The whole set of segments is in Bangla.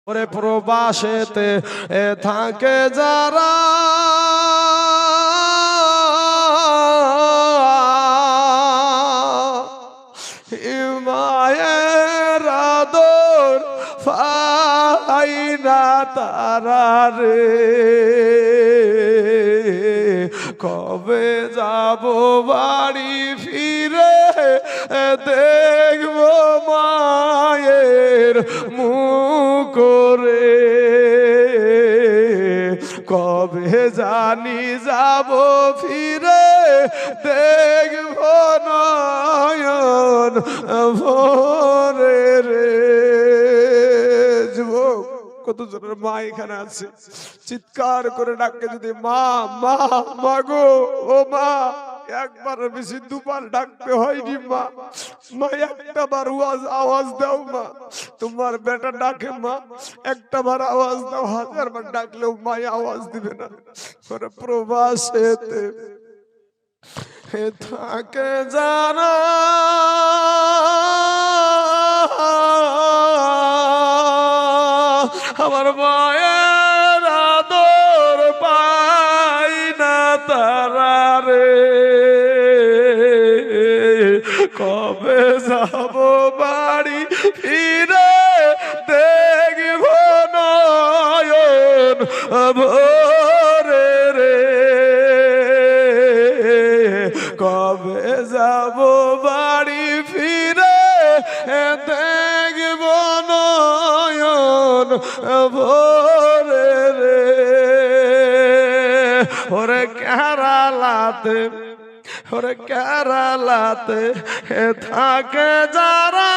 ওরে প্রবাসেতে থাকে যারা মায়ের আদর পাই না তারা রে, কবে যাব বাড়ি ফিরে দেখব মায়ের মুখ রে, কবে জানি যাব ফিরে দেখব নয়ন ভরে রে। যুবক কত জনের মা এখানে আছে, চিৎকার করে ডাকে যদি মা মা মা গো ও মা, একবার বেশি দুবার ডাকতে হয়নি মা, মা একটা বার আওয়াজ দাও মা, তোমার বেটা ডাকে মা, একটা বার আওয়াজ দাও, হাজার বার ডাকলেও মা আওয়াজ দিবে না। প্রবাসেতে থাকে যারা আমার মায়ের আদর পাই না তারা রে, কবে যাব বাড়ি ফিরে দেখব নয়ন ভরে রে, কবে যাব বাড়ি ফিরে দেখব নয়ন ভরে রে। ওরে কেরালাতে, ওরে কেরালাতে থাকে যারা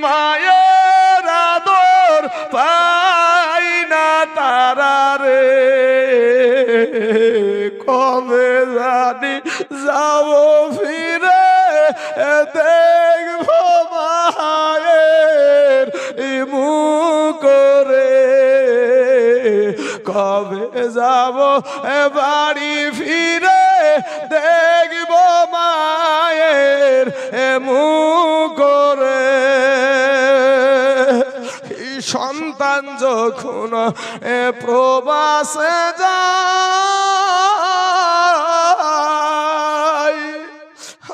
মায়ের আদর পাই না তারা রে, কবে জানি যাব ফিরে দেখব মায়ের মুখ রে, কবে যাব বাড়ি ফিরে দেখব মায়ের মুখ রে। সন্তান যখন প্রবাসে যায়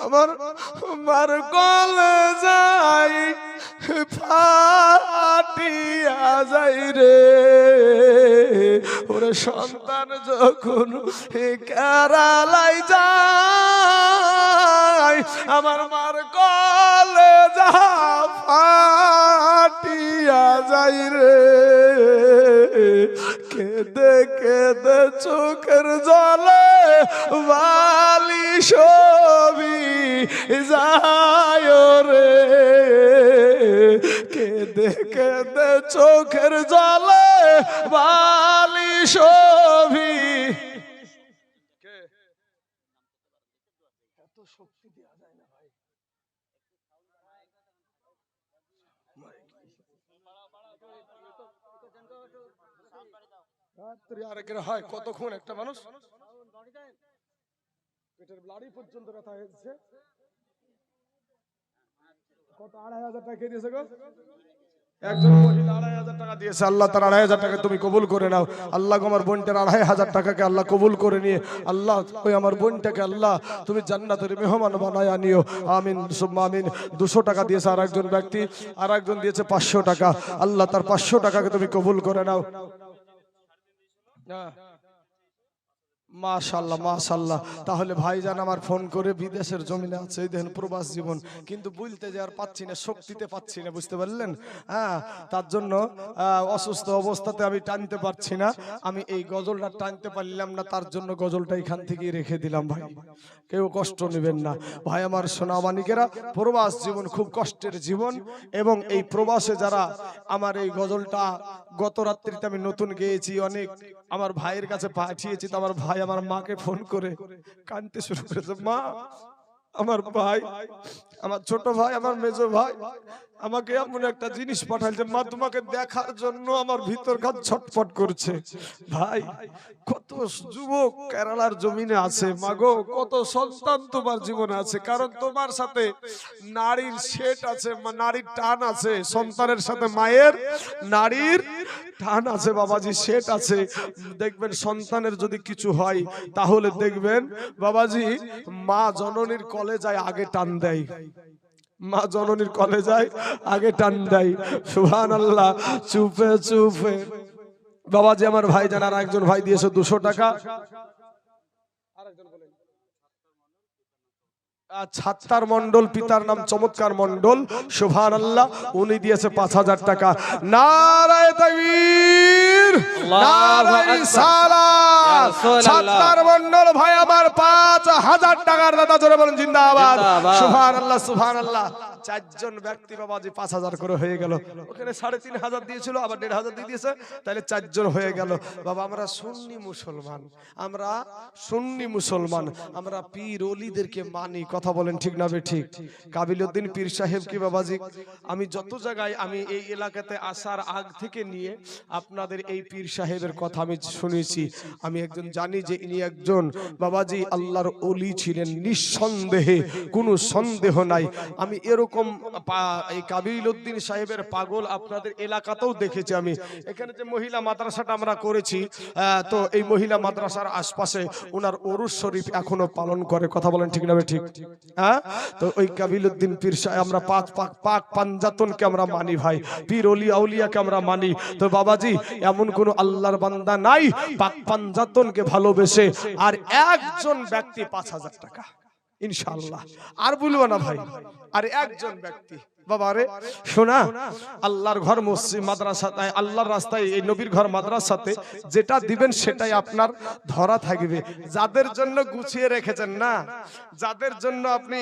আমার মার গলে যাই ফাটিয়া যাই রে, ওরে সন্তান যখন কেরালায় যায় আমার মার গলে যা ফাটিয়া যাই রে, কেঁদে কেঁদে চোখের জলে বালি ছবি যায় রে, কেঁদে কেঁদে চোখের জলে বালি ছবি। এত শক্তি দেওয়া যায় না ভাই, হয় কতক্ষণ একটা মানুষ পেটের ব্লাডি পর্যন্ত ব্যথা হয়েছে, কত 2500 টাকা খেয়ে দিয়েছে গো একজন মহিলা, 2500 টাকা দিয়েছে। আল্লাহ তার 2500 টাকা তুমি কবুল করে নাও। আল্লাহ আমার বোনটার 2500 টাকাকে আল্লাহ কবুল করে নিয়ে আল্লাহ ওই আমার বোনটাকে আল্লাহ তুমি জান্নাতের মেহমান বানায়া নিও, আমিন সুম্মা আমিন। 200 টাকা দিয়েছে আর একজন ব্যক্তি, আর একজন দিয়েছে 500 টাকা। আল্লাহ তার 500 টাকাকে তুমি কবুল করে নাও। মাশাআল্লাহ মাশাআল্লাহ। তাহলে ভাইজান আমার ফোন করে বিদেশের জমিনে আছে, এই দেখেন প্রবাস জীবন, কিন্তু বলতে যে আর পাচ্ছি না, শক্তিতে পাচ্ছি না, বুঝতে পারলেন? হ্যাঁ, তার জন্য অসুস্থ অবস্থাতে আমি টানতে পারছি না, আমি এই গজলটা টানতে পারলাম না, তার জন্য গজলটা এখান থেকে রেখে দিলাম। ভাই কেউ কষ্ট নেবেন না ভাই আমার সোনা মানিকেরা, প্রবাস জীবন খুব কষ্টের জীবন, এবং এই প্রবাসে যারা আমার এই গজলটা গত রাত্রিতে আমি নতুন গেয়েছি, অনেক আমার ভাইয়ের কাছে পাঠিয়েছি, তো আমার ভাই আমার মাকে ফোন করে কাঁদতে শুরু করেছে, মা আমার ভাই, আমার ছোট ভাই, আমার মেজো ভাই আমাকে এমন একটা জিনিস পাঠাইছে মা, তোমাকে দেখার জন্য আমার ভিতরকার ছটফট করছে। ভাই কত যুবক কেরালার জমিনে আছে মাগো, কত সন্তান তোমার জীবনে আছে, কারণ তোমার সাথে নারীর সেট আছে, নারীর টান আছে, সন্তানের সাথে মায়ের নারীর টান আছে বাবাজি, সেট আছে। দেখবেন সন্তানের যদি কিছু হয় তাহলে দেখবেন বাবাজি মা জননীর কলে যায় আগে টান দেয়, মা জননীর কলে যায় আগে টান দেয়। সুবহানাল্লাহ। চুপে চুপে বাবাজি আমার ভাই জানার একজন ভাই দিয়েছে 200 টাকা। ছাত্তার মন্ডল, পিতার নাম চমৎকার মন্ডল, সুবহানাল্লাহ, উনি দিয়েছে 5000 টাকা। নারায়ে তাকবীর, নারায়ে রিসালাত। ছাত্তার মন্ডল ভাই আমার 5000 টাকার দাতা, জোরে বলেন জিন্দাবাদ। সুবহানাল্লাহ সুবহানাল্লাহ। 4 জন ব্যক্তি বাবাজি 5000 করে হয়ে গেল। ওখানে 3500 দিয়েছিল, আবার 1500 দিয়ে দিয়েছে, তাহলে 4 জন হয়ে গেল। বাবা আমরা সুন্নি মুসলমান, আমরা সুন্নি মুসলমান, আমরা পীর ওলিদেরকে মানি। কথা বলেন ঠিক না বে ঠিক? কাবিলউদ্দিন পীর সাহেব কি বাবাজি, আমি যত জায়গায় আমি এই এলাকাতে আসার আগ থেকে নিয়ে আপনাদের এই পীর সাহেবের কথা আমি শুনেছি। আমি একজন জানি যে ইনি একজন বাবাজি আল্লাহর ওলি ছিলেন, নিঃসন্দেহে, কোনো সন্দেহ নাই। আমি এরকম এই কাবিলউদ্দিন সাহেবের পাগল আপনাদের এলাকাতেও দেখেছি। আমি এখানে যে মহিলা মাদ্রাসাটা আমরা করেছি, তো এই মহিলা মাদ্রাসার আশপাশে ওনার ওরুস শরীফ এখনো পালন করে। কথা বলেন ঠিক না বে ঠিক? হ্যাঁ, তো ওই কাবিলউদ্দিন পীর সাহেব, আমরা পাক পাঞ্জাতনকে আমরা মানি ভাই, পীর ওলি আউলিয়াকে আমরা মানি। তো বাবাজি এমন কোন আল্লাহর বান্দা নাই পাক পাঞ্জাতনকে ভালোবেসে আর একজন ব্যক্তি 5000 টাকা ইনশাআল্লাহ। আর বলবো না ভাই, আর একজন ব্যক্তি বাবারে শোনা, আল্লাহর ঘর মসজিদ মাদ্রাসাতে, আল্লাহর রাস্তায়, এই নবীর ঘর মাদ্রাসাতে যেটা দিবেন সেটাই আপনার ধরা থাকবে। যাদের জন্য গুছিয়ে রেখেছেন না, যাদের জন্য আপনি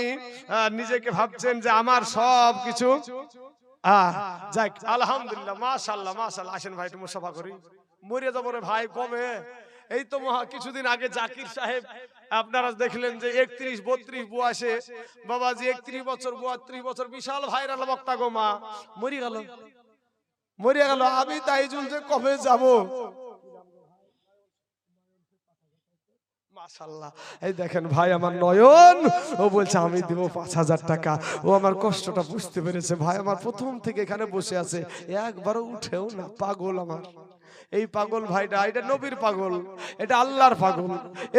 নিজেকে ভাবছেন যে আমার সব কিছু যাক, আলহামদুলিল্লাহ, মাশাআল্লাহ মাশাআল্লাহ। আসেন ভাই একটু মুসাফা করি, মরে যাবো রে ভাই কবে। এই তো কিছুদিন আগে জাকির সাহেব আপনারা দেখলেন যে 31-32 বয়সে বাবাজি 31 বছর 32 বছর বিশাল ভাইরাল বক্তা গো, মা মরে গেল, মরে গেল। আমি তাই চলছে কবে যাব। মাশাআল্লাহ। এই দেখেন ভাই আমার নয়ন, ও বলছে আমি দেব 5000 টাকা। ও আমার কষ্টটা বুঝতে পেরেছে ভাই, আমার প্রথম থেকে এখানে বসে আছে, একবারও উঠেও না। পাগল আমার এই পাগল ভাইটা, এটা নবীর পাগল, এটা আল্লাহর পাগল।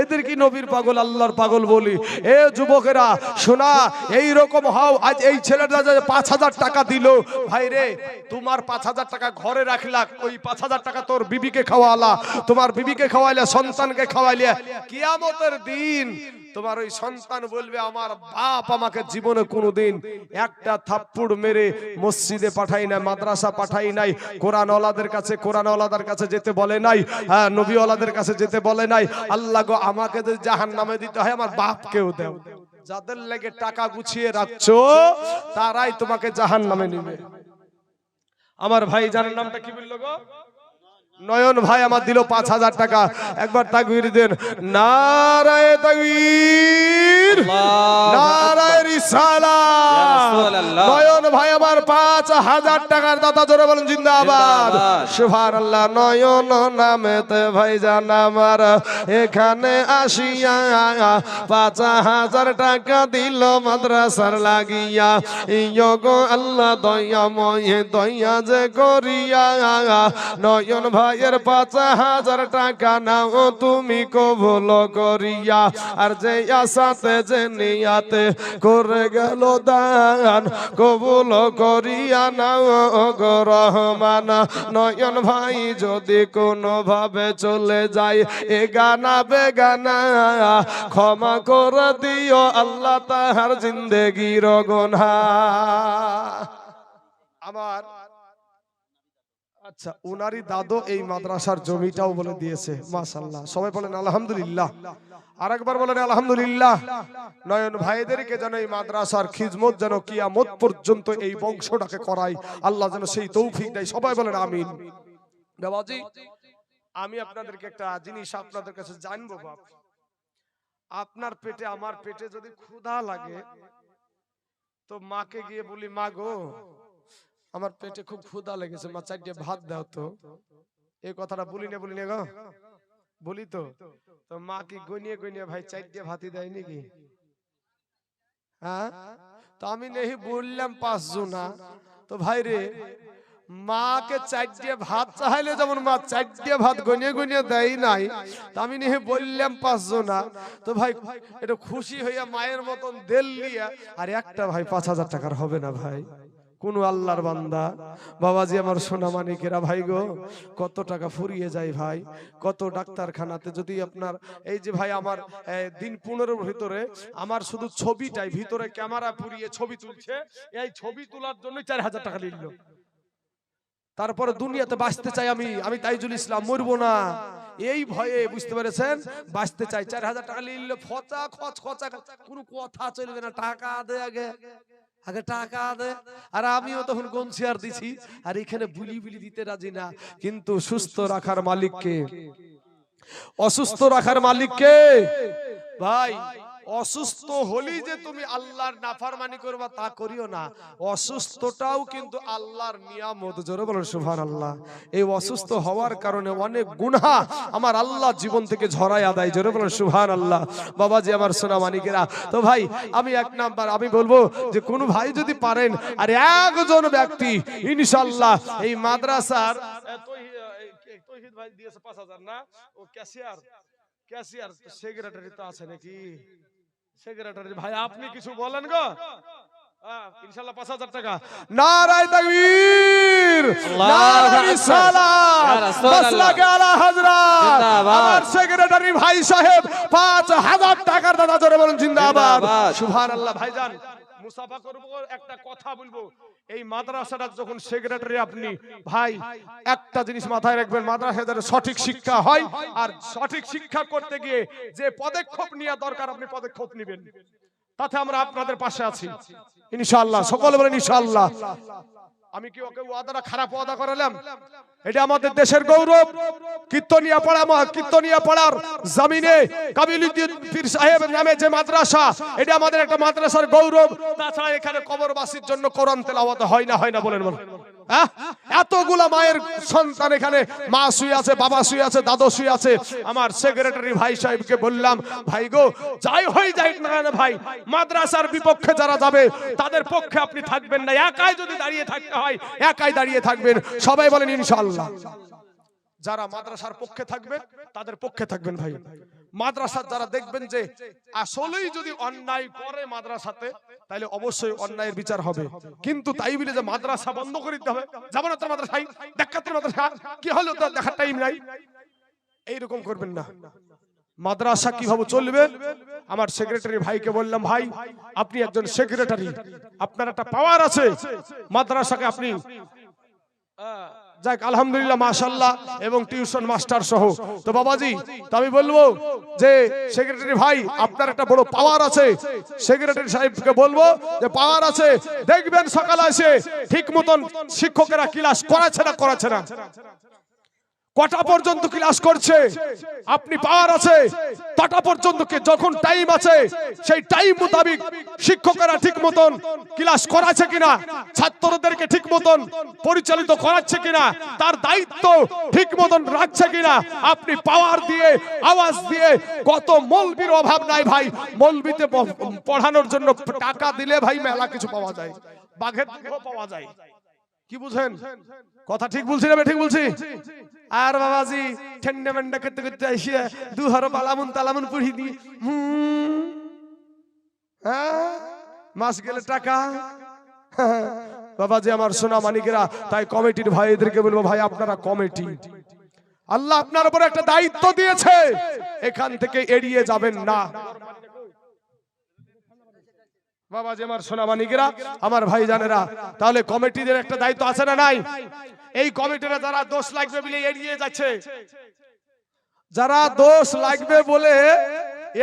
এদের কি নবীর পাগল আল্লাহর পাগল বলি? এ যুবকেরা শোনা, এই রকম হও। আজ এই ছেলেটা যে 5000 টাকা দিল, ভাই রে তোমার 5000 টাকা ঘরে রাখলা, ওই 5000 টাকা তোর বিবিকে খাওয়ালা, তোমার বিবিকে খাওয়াইলে, সন্তানকে খাওয়াইলে, কিয়ামতের দিন তোমার ওই সন্তান বলবে আমার বাপ আমাকে জীবনে কোনোদিন একটা থাপ্পড় মেরে মসজিদে পাঠাই নাই, মাদ্রাসা পাঠাই নাই, কোরআন ওয়ালাদের কাছে, কোরআন ওয়ালাদের কাছে যেতে বলে নাই, হ্যাঁ নবী ওয়ালাদের কাছে যেতে বলে নাই। আল্লাহ গো আমাকে যদি জাহান্নামে দিতে হয় আমার বাপকেও দাও। যাদের লেগে টাকা গুছিয়ে রাখছো তারাই তোমাকে জাহান্নামে নিবে। আমার ভাই জানার নামটা কি বললো গো? নয়ন ভাই আমার দিল 5000 টাকা। একবার তাকবীর দেন, নারায়ে তাকবীর, নারায়ে রিসালাত। নয়ন ভাই আমার 5000 টাকার দাতা, জোরে বলেন জিন্দাবাদ। সুবহানাল্লাহ। নয়ন নামেতে ভাইজান আমার এখানে আসিয়া 5000 টাকা দিল মাদ্রাসার লাগিয়া। ইয়গো আল্লাহ দয়াময় দয়া যে করিয়া, নয়ন ভাইয়ের 5000 টাকা নাও তুমি কবুল করিয়া। আর যে আশাতে যে নিয়াতে করে গেল দান, কবুল করিয়া নাও গো রহমান। নয়ন ভাই যদি কোনো ভাবে চলে যায় এ গানা বেগানা, ক্ষমা করে দিও আল্লাহ তাহার জিন্দেগির গুনাহ। আমার আচ্ছা উনারই দাদু এই মাদ্রাসার জমিটাও বলে দিয়েছে। মাশাআল্লাহ, সবাই বলেন আলহামদুলিল্লাহ। আরেকবার বলেন আলহামদুলিল্লাহ। নয়ন ভাইদেরকে যেন এই মাদ্রাসার খিদমত যেন কিয়ামত পর্যন্ত এই বংশটাকে করায়, আল্লাহ যেন সেই তৌফিক দেয়। সবাই বলেন আমিন। বাবাজি আমি আপনাদেরকে একটা জিনিস আপনাদের কাছে জানবো বাপ, আপনার পেটে আমার পেটে যদি ক্ষুধা লাগে তো মাকে গিয়ে বলি মা গো আমার পেটে খুব ক্ষুধা লেগেছে, মা চারটে ভাত দাও তো। এই কথাটা বলি না গো, বলি তো। তো মা কি গনিয়ে গনিয়ে ভাই চারটে ভাতই দেয় নাকি? হ্যাঁ, তো আমি নেই বললাম 5 জনা। তো ভাই রে, মাকে চারটে ভাত চাইলে যেমন মা চারটে ভাত গনিয়ে গনিয়ে দেয় নাই, তা আমি নেই বললাম 5 জনা। তো ভাই এটা খুশি হইয়া মায়ের মতন দেল লিয়া, আর একটা ভাই 5,000 টাকার হবে না ভাই? কোন আল্লাহর বান্দা বাবাজি আমার সোনা মানিকেরা, ভাই গো কত টাকা ফুরিয়ে যায় ভাই, কত ডাক্তারখানাতে। যদি আপনার এই যে ভাই আমার দিন 15 ভিতরে আমার শুধু ছবিটাই ভিতরে ক্যামেরা পুড়িয়ে ছবি তুলছে, এই ছবি তোলার জন্য 4,000 টাকা নিল। তারপরে দুনিয়াতে বাঁচতে চাই আমি তাইজুল ইসলাম, মরবো না এই ভয়ে, বুঝতে পেরেছেন, বাঁচতে চাই। 4,000 টাকা নিল, ফচা খচা কোনো কথা চলবে না, টাকা দে আগে টাকা দে। আর আমিও তখন গনসিয়ার দিছি, আর এখানে বুলি দিতে রাজি না। কিন্তু সুস্থ রাখার মালিককে, অসুস্থ রাখার মালিককে ভাই। অসুস্থ হলি যে তুমি আল্লাহর নাফরমানি করবা তা করিও না, অসুস্থটাও কিন্তু আল্লাহর নিয়ামত। জোরে বলেন সুবহানাল্লাহ। এই অসুস্থ হওয়ার কারণে অনেক গুনাহ আমার আল্লাহ জীবন থেকে ঝরায় আদায়। জোরে বলেন সুবহানাল্লাহ। বাবাজি আমার সোনা মানিকেরা, তো ভাই আমি এক নাম্বার আমি বলবো যে কোন ভাই যদি পারেন আর একজন ব্যক্তি ইনশাআল্লাহ এই মাদ্রাসার তৌহিদ ভাই দিয়েছে 5,000 না, ও ক্যাশিয়ার সেক্রেটারি তো আছে নাকি? সেক্রেটারি ভাই আপনি কিছু বলেন গো। ইনশাআল্লাহ 5,000 টাকা। নারায়ে তাকবীর, নারায়ে রিসালাত, মাসলাকে আলা হযরত আমার সেক্রেটারি ভাই সাহেব 5,000 টাকার দাদা। জোরে বলেন জিন্দাবাদ, সুবহানাল্লাহ। ভাইজান মুসাফা করব, একটা কথা বলবো। এই মাদ্রাসাটা যখন সেক্রেটারি আপনি ভাই, একটা জিনিস মাথায় রাখবেন, মাদ্রাসায় সঠিক শিক্ষা হয়, আর সঠিক শিক্ষা করতে গিয়ে যে পদক্ষেপ নেওয়া দরকার আপনি পদক্ষেপ নেবেন, তাতে আমরা আপনাদের পাশে আছি ইনশাআল্লাহ। সকলে বলেন ইনশাআল্লাহ। আমি কি ওকে ওয়াদাটা খারাপ ওয়াদা করালাম? এটা আমাদের দেশের গৌরব। কীর্তনিয়া পাড়ার জমিনে কাবিলউদ্দিন পীর সাহেবের নামে যে মাদ্রাসা, এটা আমাদের একটা মাদ্রাসার গৌরব। তাছাড়া এখানে কবরবাসীর জন্য কোরআন তেলাওয়াত হয় না বলেন? এতগুলা মায়ের সন্তান এখানে, মা শুয়ে আছে, বাবা শুয়ে আছে, দাদু শুয়ে আছে। আমার সেক্রেটারি ভাই সাহেবকে বললাম, ভাই গো যাই হই যাই না ভাই, মাদ্রাসার বিপক্ষে যারা যাবে তাদের পক্ষে আপনি থাকবেন না, একাই যদি দাঁড়িয়ে থাকতে হয় একাই দাঁড়িয়ে থাকবেন। সবাই বলেন ইনশাআল্লাহ। যারা মাদ্রাসার পক্ষে থাকবে তাদের পক্ষে থাকবেন ভাই। মাদ্রাসার যারা দেখবেন যে আসলেই যদি অন্যায় করে মাদ্রাসাতে, তাহলে অবশ্যই অন্যায়ের বিচার হবে। কিন্তু তাই বলে যে মাদ্রাসা বন্ধ করে দিতে হবে, যাবো না তোর মাদ্রাসায়, দেখাতের মাদ্রাসা কি হলো তোর দেখার টাইম নাই, এইরকম করবেন না। মাদ্রাসা কিভাবে চলবে, আমার সেক্রেটারি ভাইকে বললাম, ভাই আপনি একজন সেক্রেটারি, আপনার একটা পাওয়ার আছে, মাদ্রাসাকে আপনি যাক আলহামদুলিল্লাহ মাশাআল্লাহ, এবং টিউশন মাস্টার সহ। তো বাবাজি, তো আমি বলবো যে সেক্রেটারি ভাই আপনার একটা বড় পাওয়ার আছে, সেক্রেটারি সাহেবকে বলবো যে পাওয়ার আছে, দেখবেন সকালে এসে ঠিক মতন শিক্ষকেরা ক্লাস করাচ্ছে না, কটা পর্যন্ত ক্লাস করছে, আপনি পাওয়ার আছে কটা পর্যন্ত, যখন টাইম আছে সেই টাইম মোতাবেক শিক্ষকেরা ঠিক মতন ক্লাস করাচ্ছে কিনা, ছাত্রদেরকে ঠিক মতন পরিচালিত করাচ্ছে কিনা, তার দায়িত্ব ঠিক মতন রাখছে কিনা, আপনি পাওয়ার দিয়ে আওয়াজ দিয়ে, কত মৌলবীর অভাব নাই ভাই, মৌলবীতে পড়ানোর জন্য টাকা দিলে ভাই মেলা কিছু পাওয়া যায়, বাঘের দুধও পাওয়া যায়। কি বুঝেন কথা? ঠিক বলছি না ঠিক বলছি? আর বাবাজি ঠেন্ডা মেন্ডা করতে করতে আসিয়া দুহারো পালামুন তালামুন পড়ি দি, মাস গেলে টাকা। বাবাজি আমার সোনা মানিকেরা, তাই কমিটির ভাইদেরকে বলবো, ভাই আপনারা কমিটি, আল্লাহ আপনার উপর একটা দায়িত্ব দিয়েছে, এখান থেকে এড়িয়ে যাবেন না। বাবাজি আমার সোনা মানিকেরা, আমার ভাই জানেরা, তাহলে কমিটিদের একটা দায়িত্ব আছে না নাই? এই কমিটিরা যারা দোষ লাগবে বলে এড়িয়ে যাচ্ছে, যারা দোষ লাগবে বলে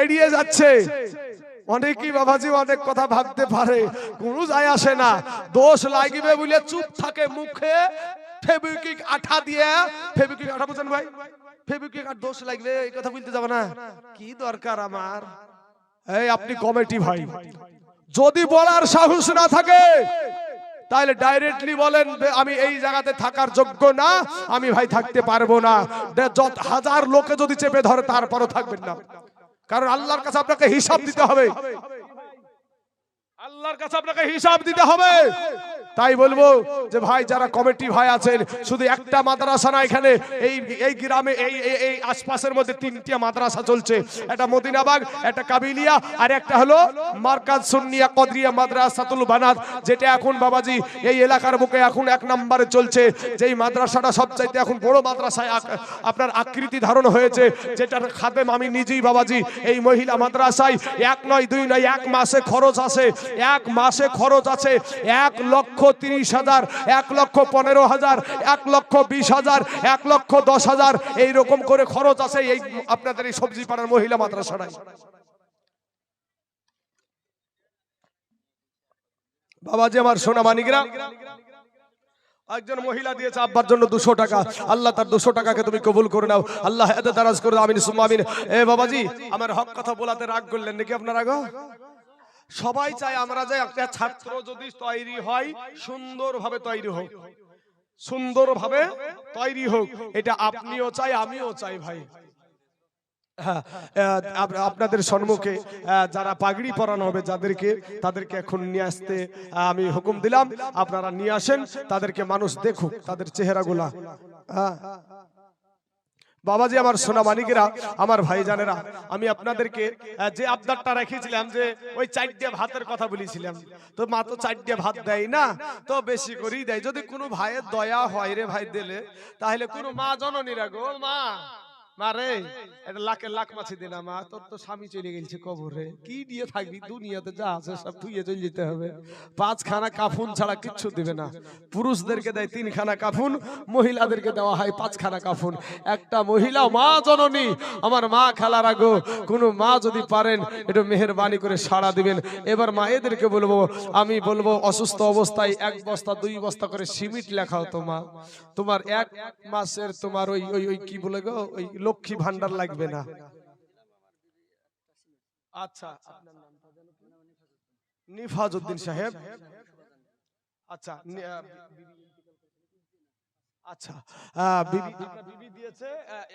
এড়িয়ে যাচ্ছে, অনেকেই বাবাজি অনেক কথা ভাবতে পারে, কোনো যায় আসে না, দোষ লাগবে বলে চুপ থাকে, মুখে ফেবিকুইক আঠা দিয়ে, ফেবিকুইক আঠা বুঝেন ভাই, ফেবিকুইক আর দোষ লাগবে এই কথা বলতে যাব না, কি দরকার আমার? এই আপনি কমিটি ভাই, যদি বলার সাহস না থাকে তাহলে ডাইরেক্টলি বলেন আমি এই জায়গাতে থাকার যোগ্য না, আমি ভাই থাকতে পারবো না। যত হাজার লোকে যদি চেপে ধরে তারপরও থাকবেন না, কারণ আল্লাহর কাছে আপনাকে হিসাব দিতে হবে। আল্লাহর কাছে আপনাকে হিসাব দিতে হবে। তাই বলবো যে ভাই যারা কমিটি ভাই আছেন, শুধু একটা মাদ্রাসা না, এখানে এই গ্রামে এই আশপাশের মধ্যে 3টা মাদ্রাসা চলছে, একটা মদিনাবাগ, একটা কাবিলিয়া, আর একটা হলো মার্কাজ সুন্নিয়া কদরিয়া মাদ্রাসাতুল বানাত, যেটা এখন বাবাজি এই এলাকার বুকে এখন 1 নম্বরে চলছে। যেই মাদ্রাসাটা সবচাইতে এখন বড় মাদ্রাসায় আপনার আকৃতি ধারণ হয়েছে, যেটার খাদেম আমি নিজেই বাবাজি। এই মহিলা মাদ্রাসায় 1 নয় 2 নয়, 1 মাসে খরচ আছে, 1 মাসে খরচ আছে 1,30,000, 1,15,000, 1,20,000, 1,10,000, এইরকম করে খরচ আছে এই আপনাদের এই সবজি পাড়ার মহিলা মাদ্রাসাটায়। বাবাজি আমার সোনা মানিকরা, একজন মহিলা দিয়েছে আব্বার জন্য 200 টাকা। আল্লাহ তার 200 টাকাকে তুমি কবুল করে নাও, আল্লাহ এত দারাজ করে দাও, আমিন সুম্মা আমিন। এ বাবাজি আমার হক কথা বলাতে রাগ করলেন নাকি আপনারা গো? সবাই চায় আমরা যে একটা ছাত্র যদি তৈরি হয় সুন্দরভাবে তৈরি হোক, সুন্দরভাবে তৈরি হোক, এটা আপনিও চাই আমিও চাই ভাই। আপনাদের সম্মুখে যারা পাগড়ি পরানো হবে যাদেরকে, তাদেরকে এখন নিয়ে আসতে আমি হুকুম দিলাম, আপনারা নিয়ে আসেন, তাদেরকে মানুষ দেখুক তাদের চেহারাগুলা। বাবাজি আমার সোনা মানিকেরা, আমার ভাইজানেরা, আমি আপনাদেরকে যে আবদারটা রেখেছিলাম যে ওই 4টে ভাতের কথা বলেছিলাম, তো মা তো 4টে ভাত দেয় না, তো বেশি করেই দেয়। যদি কোনো ভাইয়ের দয়া হয় রে ভাই দিলে, তাহলে কোনো মা জননীরা গো, মা মারে এটা লাখের লাখ মাছি দিনা, মা তোর তো স্বামী চলে গেছে কবরে, কি দিয়ে থাকবি, দুনিয়াতে যা আছে সব ধুয়ে চলে যেতে হবে। 5খানা কাফুন ছাড়া কিচ্ছু দিবে না। পুরুষদেরকে দেয় 3খানা কাফুন, মহিলাদেরকে দেওয়া হয় 5খানা কাফুন। একটা মহিলা মা জননী, আমার মা খালারা গো, কোনো মা যদি পারেন একটু মেহেরবানি করে সাড়া দিবেন। এবার মায়েদেরকে বলবো, আমি বলবো অসুস্থ অবস্থায় 1 বস্তা 2 বস্তা করে সিমেন্ট লেখাও তো মা, তোমার 1 মাসের তোমার ওই কি বলে গো, ওই লক্ষ্মী ভান্ডার লাগবে না। আচ্ছা, আপনার নামটা জানো কি? নিফাজউদ্দিন সাহেব। আচ্ছা আচ্ছা, বিবি দিয়েছে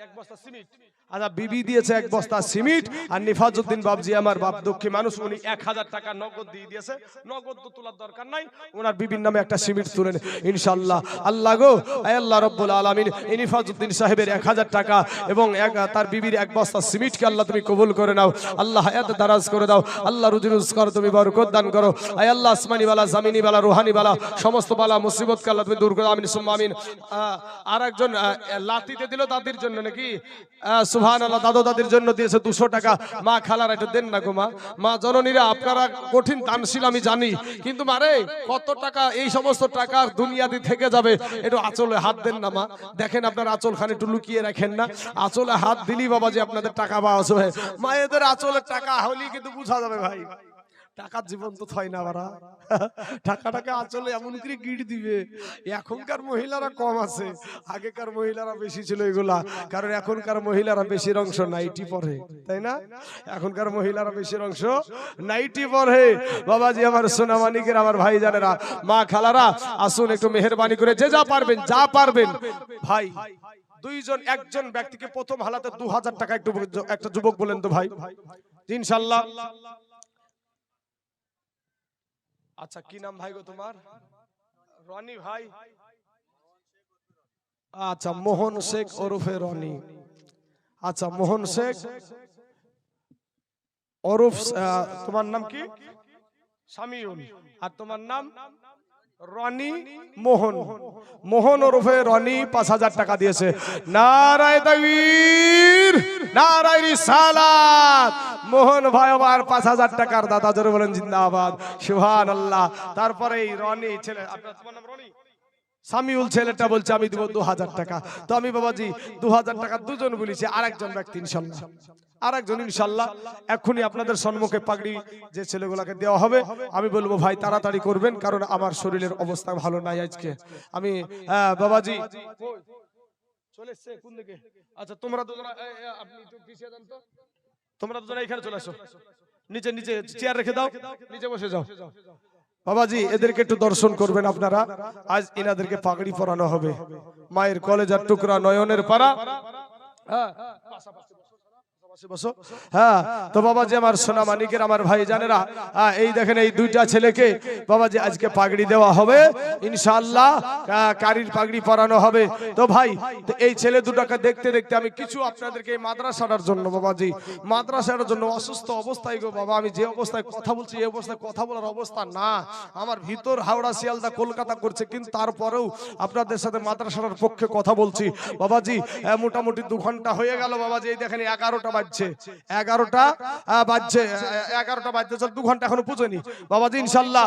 1 বস্তা সিমেন্ট। আচ্ছা, বিবি দিয়েছে 1 বস্তা সিমেন্ট, আর নিফাজউদ্দিন বাবজি আমার বাপ দুঃখী মানুষ, উনি 1000 টাকা নগদ দিয়ে দিয়েছে। নগদ তো তোলার দরকার নাই, ওনার বিবির নামে একটা সিমেন্ট তুলেন ইনশাআল্লাহ। আল্লাহ গো, আল্লাহ রাব্বুল আলামিন এই নিফাজউদ্দিন সাহেবের 1000 টাকা এবং তার বিবির 1 বস্তা সিমেন্টকে আল্লাহ তুমি কবুল করে নাও, আল্লাহ হায়াত দারাজ করে দাও, আল্লাহ রুজি রোজগার তুমি বরকত দান করো। আয় আল্লাহ আসমানি বালা, জামিনি বালা, রুহানি বালা, সমস্ত বালা মুসিবতকে আল্লাহ তুমি দূর করো, আমিন সুম্মা আমিন। আর একজন লাতিতে দিল দাদির জন্য নাকি, সুবহানাল্লাহ, দাদু দাদির জন্য দিয়েছে 200 টাকা। মা খালার একটু দেন না গো মা, মা জননীরা আপনারা কঠিন দানশীল আমি জানি, কিন্তু মারে কত টাকা এই সমস্ত টাকা দুনিয়াতে থেকে যাবে, একটু আঁচলে হাত দেন না মা। দেখেন আপনার আঁচল খানে একটু লুকিয়ে রাখেন না, আঁচলে হাত দিলি বাবা যে আপনাদের টাকা পাওয়া যাবে। মায়েদের আঁচলের টাকা হলি কিন্তু বুঝা যাবে ভাই, টাকার জীবন তো হয় না বারা, টাকাটাকে আঁচলে এমন করে গিট দিবে। এখনকার মহিলারা কম আছে, আগেকার মহিলারা বেশি ছিল এগুলা, কারণ এখনকার মহিলারা বেশির অংশ নাইটি পরে, তাই না? এখনকার মহিলারা বেশির অংশ নাইটি পরে। বাবাজি আমার সোনা মানিকের, আমার ভাই জানেরা, মা খালারা, আসুন একটু মেহেরবানি করে যে যা পারবেন, যা পারবেন ভাই। একজন ব্যক্তিকে প্রথম হালাতে 2000 টাকা, একটু একটা যুবক বলেন তো ভাই ইনশাআল্লাহ। আচ্ছা, কি নাম ভাই গো তোমার? রনি ভাই। আচ্ছা, মোহন শেখ ওরফে রনি। আচ্ছা, মোহন শেখ ওরফ, তোমার নাম কি? শামিউল। আর তোমার নাম? রনি মোহন। মোহন ওরফে রনি 5000 টাকা দিয়েছে। নারায়ে তাকবীর, নারায়ে রিসালাত। মোহন ভাই আমার 5000 টাকার দাদা, জোরে বলেন জিন্দাবাদ, সুবহানাল্লাহ। তারপরে এই রনি ছেলে, আপনার তোমার নাম রনি? শামিউল ছেলেটা বলছে আমি দেব 2000 টাকা। তো আমি বাবাজি 2000 টাকা দুজন বলেছি, আরেকজন ব্যক্তি ইনশাআল্লাহ, আরেকজন ইনশাআল্লাহ এখনই আপনাদের সম্মুখে পাগড়ি যে ছেলেগুলোকে দেওয়া হবে, আমি বলবো ভাই তাড়াতাড়ি করবেন, কারণ আমার শরীরের অবস্থা ভালো নাই আজকে। আমি বাবাজি চলে এসেছে কোন দিকে? আচ্ছা, তোমরা দুজনা আপনি একটু পিছিয়ে যান তো, তোমরা দুজনা এখানে চলে আসো, নিচে নিচে চেয়ার রেখে দাও, নিচে বসে যাও। বাবাজি এদেরকে একটু দর্শন করবেন আপনারা। আজ ইনাদেরকে পাগড়ি পরানো হবে। মায়ের কলেজার টুকরা নয়নের পারা। হ্যাঁ হ্যাঁ, তো বাবাজি আমার সোনা মানিকের আমার ভাই জানেরা, এই দেখেন এই দুইটা ছেলেকে বাবাজি আজকে পাগড়ি দেওয়া হবে ইনশাআল্লাহ, কারির পাগড়ি পরানো হবে। তো ভাই এই ছেলে দুটাকে দেখতে দেখতে আমি কিছু আপনাদেরকে এই মাদ্রাসার জন্য বাবাজি, মাদ্রাসার জন্য অসুস্থ অবস্থায় গো বাবা, আমি যে অবস্থায় কথা বলছি এই অবস্থায় কথা বলার অবস্থা না, আমার ভিতর হাওড়া শিয়ালদা কলকাতা করছে, কিন্তু তারপরেও আপনাদের সাথে মাদ্রাসার পক্ষে কথা বলছি বাবাজি। মোটামুটি 2 ঘন্টা হয়ে গেল বাবাজি, এই দেখেন 11টা বাজছে, 11টা বাজছে, 11টা বাজতে চল 2 ঘন্টা এখনো পুজোনি বাবাজি ইনশাআল্লাহ।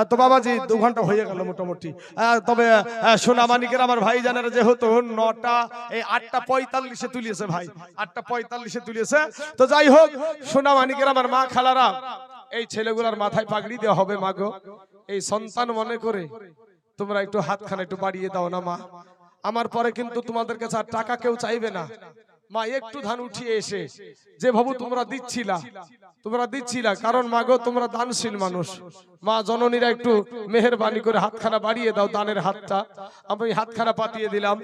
তো বাবাজি 2 ঘন্টা হয়ে গেল মোটামুটি। তবে সোনা মানিকের আমার ভাই জানেরা যেহেতু 9টা এই 8:45 তুলিয়েছে ভাই, 8:45 তুলিয়েছে। তো যাই হোক সোনা মানিকের আমার মা খালারা, এই ছেলেগুলার মাথায় পাগড়ি দেওয়া হবে মা গো, এই সন্তান মনে করে তোমরা একটু হাতখানা একটু বাড়িয়ে দাও না মা। আমার পরে কিন্তু তোমাদের কাছে আর টাকা কেউ চাইবে না মা, একটু ধান উঠিয়ে এসে যে ভাবু তোমরা দিচ্ছিলা, কারণ মা গো তোমরা দানশীল মানুষ মা, জননীরা একটু মেহেরবানি করে হাতখানা বাড়িয়ে দাও, দানের হাতটা আমি হাতখানা পাতিয়ে দিলাম।